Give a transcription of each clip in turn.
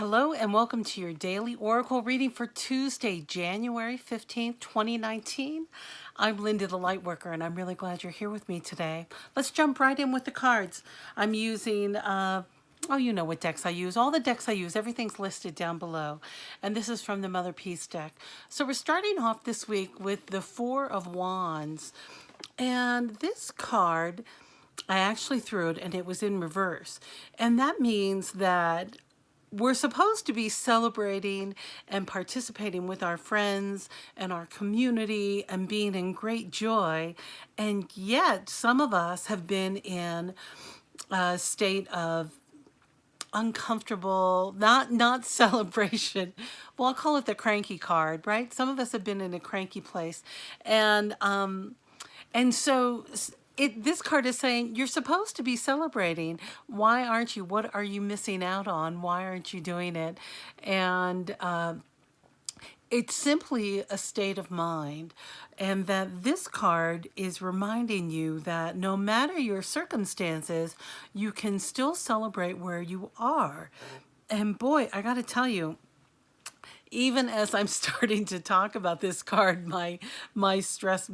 Hello and welcome to your daily Oracle reading for Tuesday, January 15th, 2019. I'm Linda the Lightworker and I'm really glad you're here with me today. Let's jump right in with the cards. I'm using, oh, you know what decks I use. All the decks I use, everything's listed down below. And this is from the Motherpeace deck. So we're starting off this week with the Four of Wands. And this card, I actually threw it and it was in reverse. And that means that we're supposed to be celebrating and participating with our friends and our community and being in great joy. And yet some of us have been in a state of uncomfortable, not celebration. Well, I'll call it the cranky card, right? Some of us have been in a cranky place. And so this card is saying you're supposed to be celebrating. Why aren't you? What are you missing out on? Why aren't you doing it? And it's simply a state of mind. And that this card is reminding you that no matter your circumstances, you can still celebrate where you are. And boy, I got to tell you, even as I'm starting to talk about this card, my stress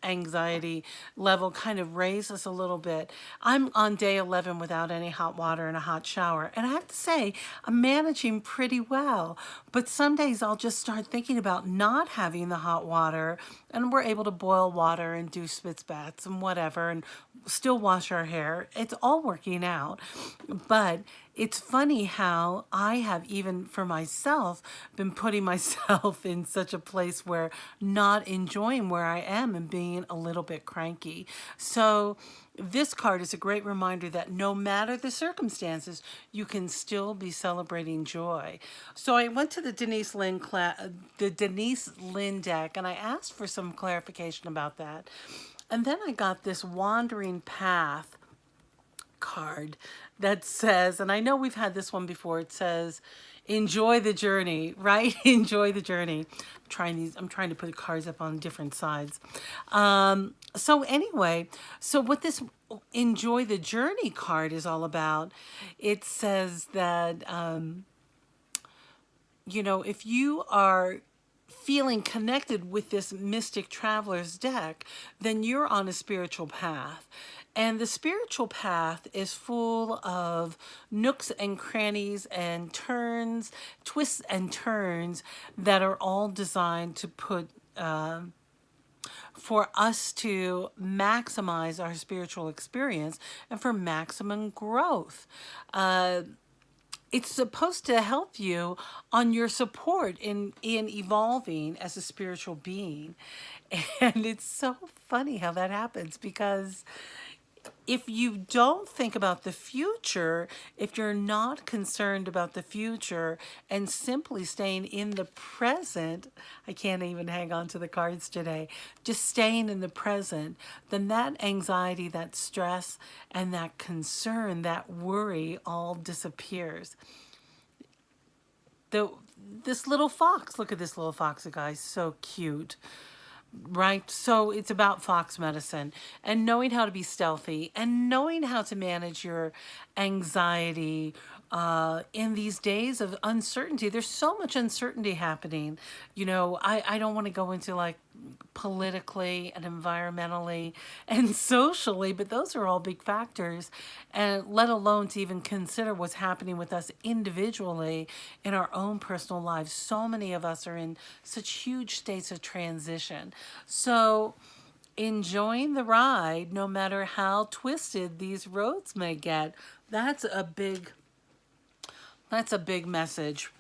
anxiety level kind of raises a little bit. I'm on day 11 without any hot water and a hot shower. And I have to say, I'm managing pretty well. But some days I'll just start thinking about not having the hot water, and we're able to boil water and do spitz baths and whatever and still wash our hair. It's all working out. But it's funny how I have, even for myself, been putting myself in such a place where not enjoying where I am and being a little bit cranky. So this card is a great reminder that no matter the circumstances, you can still be celebrating joy. So I went to the Denis Linn deck and I asked for some clarification about that. And then I got this Wandering Path card that says, and I know we've had this one before, it says, enjoy the journey, right? Enjoy the journey. I'm trying to put the cards up on different sides. So anyway, so what this enjoy the journey card is all about, it says that, you know, if you are feeling connected with this Mystic Traveler's deck, then you're on a spiritual path. And the spiritual path is full of nooks and crannies and turns, twists and turns that are all designed to put for us to maximize our spiritual experience and for maximum growth. It's supposed to help you on your support in evolving as a spiritual being. And it's so funny how that happens, because if you don't think about the future, if you're not concerned about the future and simply staying in the present, I can't even hang on to the cards today, just staying in the present, then that anxiety, that stress, and that concern, that worry all disappears. This little fox, look at this little fox, guys, so cute. Right? So it's about fox medicine and knowing how to be stealthy and knowing how to manage your anxiety in these days of uncertainty. There's so much uncertainty happening. You know, I don't want to go into like politically and environmentally and socially, but those are all big factors, and let alone to even consider what's happening with us individually in our own personal lives. So many of us are in such huge states of transition. So enjoying the ride, no matter how twisted these roads may get, that's a big message.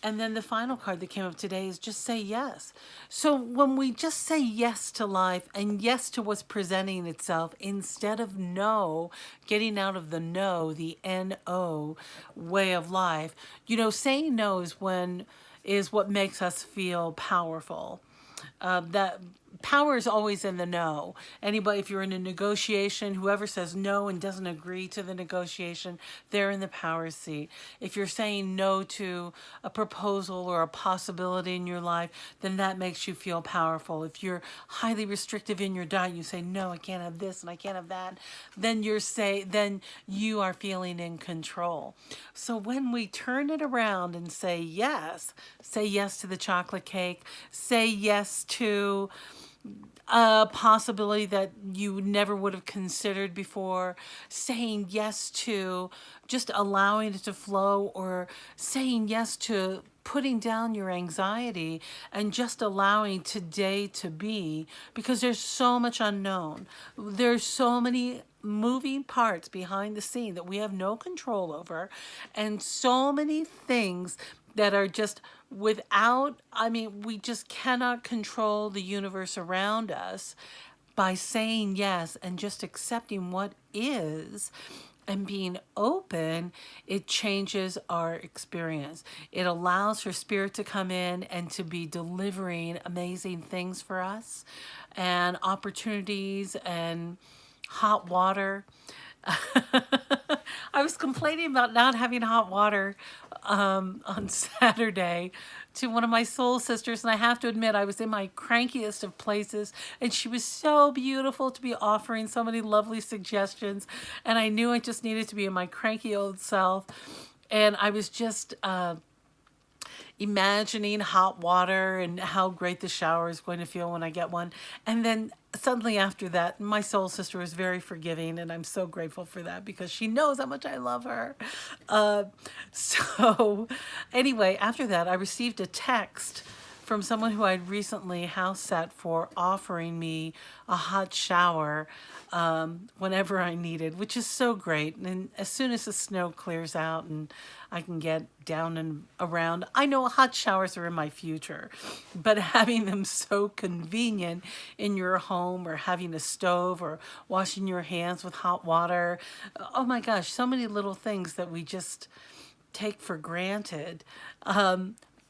And then the final card that came up today is just say yes. So when we just say yes to life and yes to what's presenting itself, instead of no, getting out of the no, the N-O way of life, you know, saying no is what makes us feel powerful. That power is always in the no. Anybody, if you're in a negotiation, whoever says no and doesn't agree to the negotiation, they're in the power seat. If you're saying no to a proposal or a possibility in your life, then that makes you feel powerful. If you're highly restrictive in your diet, you say, no, I can't have this and I can't have that, then then you are feeling in control. So when we turn it around and say yes to the chocolate cake, say yes to a possibility that you never would have considered before, saying yes to just allowing it to flow, or saying yes to putting down your anxiety and just allowing today to be, because there's so much unknown. There's so many moving parts behind the scene that we have no control over, and so many things that are just without, I mean, we just cannot control the universe around us. By saying yes and just accepting what is and being open, it changes our experience. It allows for spirit to come in and to be delivering amazing things for us, and opportunities and hot water. I was complaining about not having hot water on Saturday to one of my soul sisters, and I have to admit I was in my crankiest of places, and she was so beautiful to be offering so many lovely suggestions, and I knew I just needed to be in my cranky old self, and I was just imagining hot water and how great the shower is going to feel when I get one. And then suddenly after that, my soul sister was very forgiving, and I'm so grateful for that because she knows how much I love her. So anyway, after that, I received a text from someone who I'd recently house sat for, offering me a hot shower whenever I needed, which is so great. And as soon as the snow clears out and I can get down and around, I know hot showers are in my future, but having them so convenient in your home, or having a stove, or washing your hands with hot water, oh my gosh, so many little things that we just take for granted.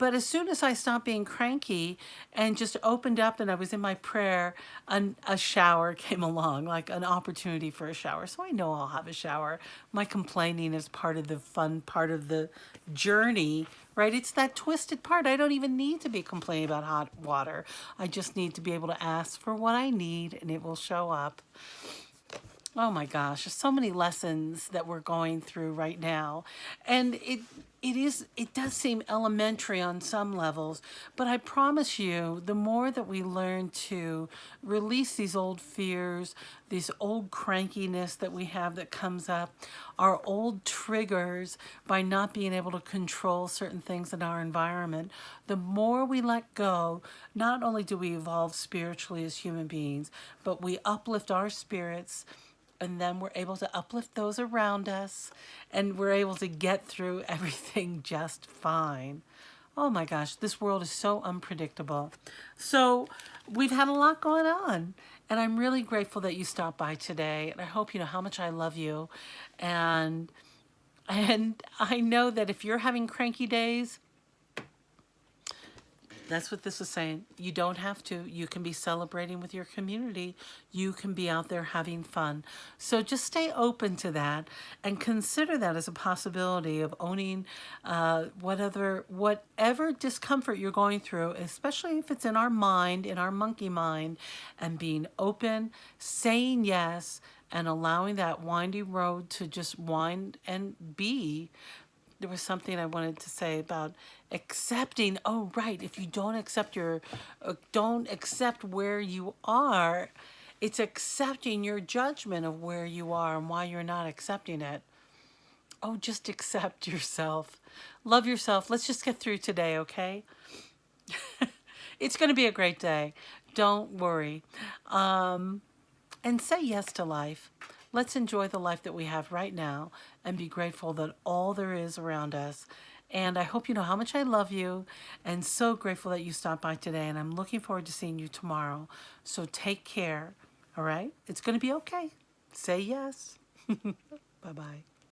But as soon as I stopped being cranky and just opened up and I was in my prayer, a shower came along, like an opportunity for a shower. So I know I'll have a shower. My complaining is part of the fun part of the journey, right? It's that twisted part. I don't even need to be complaining about hot water. I just need to be able to ask for what I need and it will show up. Oh my gosh, there's so many lessons that we're going through right now. And it does seem elementary on some levels, but I promise you, the more that we learn to release these old fears, this old crankiness that we have that comes up, our old triggers by not being able to control certain things in our environment, the more we let go, not only do we evolve spiritually as human beings, but we uplift our spirits, and then we're able to uplift those around us, and we're able to get through everything just fine. Oh my gosh, this world is so unpredictable. So we've had a lot going on, and I'm really grateful that you stopped by today, and I hope you know how much I love you. And I know that if you're having cranky days, that's what this is saying. You don't have to. You can be celebrating with your community. You can be out there having fun. So just stay open to that and consider that as a possibility of owning whatever discomfort you're going through, especially if it's in our mind, in our monkey mind, and being open, saying yes, and allowing that windy road to just wind and be. There was something I wanted to say about accepting. Oh, right. If you don't accept don't accept where you are, it's accepting your judgment of where you are and why you're not accepting it. Oh, just accept yourself. Love yourself. Let's just get through today, okay? It's going to be a great day. Don't worry. And say yes to life. Let's enjoy the life that we have right now and be grateful that all there is around us. And I hope you know how much I love you, and so grateful that you stopped by today. And I'm looking forward to seeing you tomorrow. So take care. All right? It's going to be okay. Say yes. Bye-bye.